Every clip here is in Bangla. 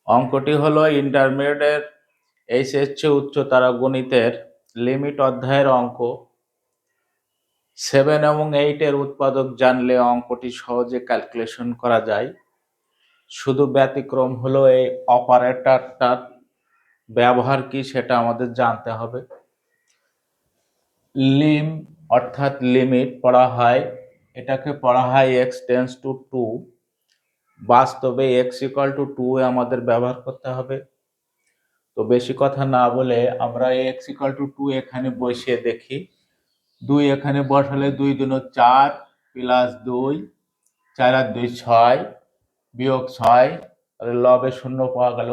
অঙ্কটি হলো ইন্টারমিডিয়েট এইচএসসি উচ্চতর গণিতের লিমিট অধ্যায়ের অঙ্ক। 7 এবং 8 এর উৎপাদক জানলে অঙ্কটি সহজে ক্যালকুলেশন করা যায়। শুধু ব্যতিক্রম হলো এই অপারেটরটার ব্যবহার কি সেটা আমাদের জানতে হবে। লিম অর্থাৎ লিমিট পড়া হয়, এটাকে পড়া হয় x টেন্স টু 2। বাস্তবে x = 2 আমাদের ব্যবহার করতে হবে। তো বেশি কথা না বলে আমরা x = 2 এখানে বসিয়ে দেখি। 2 এখানে বসালে 2 দুগুণ 4 প্লাস 2 4 আর 2 6 বিয়োগ 6, তাহলে লবে 0 পাওয়া গেল।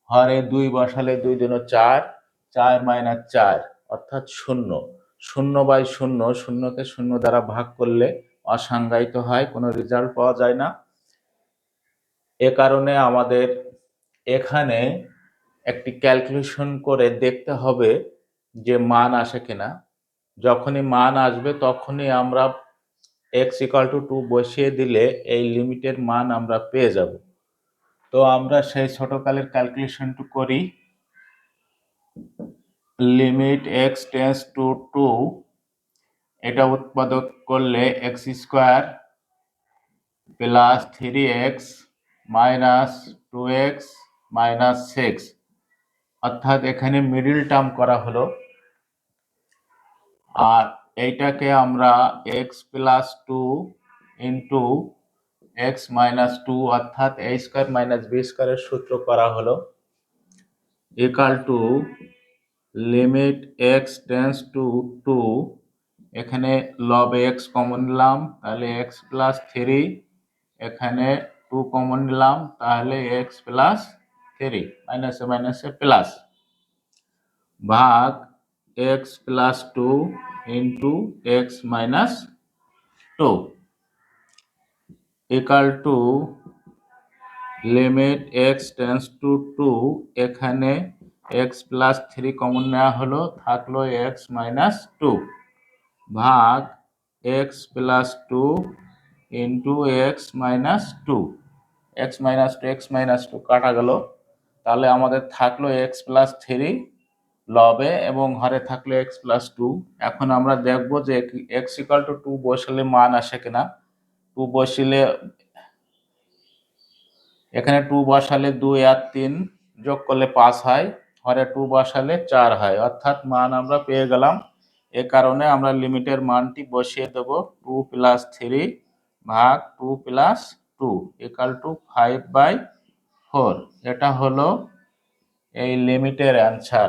হরে 2 বসালে 2 দুগুণ 4 4 মাইনাস 4 অর্থাৎ 0। 0/0, শূন্যকে 0 দ্বারা ভাগ করলে অসংজ্ঞায়িত হয়, কোনো রেজাল্ট পাওয়া যায় না। এ কারণে আমাদের এখানে একটি ক্যালকুলেশন করে দেখতে হবে যে মান আসে কিনা। যখনই মান আসবে তখনই আমরা x = 2 বসিয়ে দিলে এই লিমিটের মান আমরা পেয়ে যাব। তো আমরা সেই ছোটকালের ক্যালকুলেশনটু করি। লিমিট x টেন্স টু 2, এটা উৎপাদক করলে x² plus 3x minus 2x minus 6, অর্থাৎ এখানে মিডল টার্ম করা হলো। আর এইটাকে আমরা x plus 2 into x minus 2 অর্থাৎ a² মাইনাস b² এর সূত্র করা হলো equal to limit x tends to 2, এখানে লবে x কমন নিলাম তাহলে x প্লাস 3, এখানে 2 কমন নিলাম তাহলে x প্লাস 3, মাইনাসে মাইনাসে প্লাস, ভাগ x plus 2 into x minus 2 equal to limit x tends to 2, এখানে x প্লাস 3 কমন নেওয়া হলো, থাকলো x মাইনাস 2, ভাগ x plus 2 into x minus 2, x minus 2 কাটা গেল। তাহলে আমাদের থাকলো x প্লাস 3 লবে এবং হরে থাকলো x প্লাস 2। এখন আমরা দেখবো যে x = 2 বসালে মান আসে কিনা। 2 বসিলে এখানে 2 বসালে 2 আর 3 যোগ করলে 5 হয়, হরে 2 বসালে 4 হয়, অর্থাৎ মান আমরা পেয়ে গেলাম। এ কারণে আমরা লিমিটের মানটি বসিয়ে দেব 2 প্লাস 3 ভাগ 2 প্লাস 2 ইকাল টু 5/4। এটা হলো এই লিমিটের অ্যান্সার।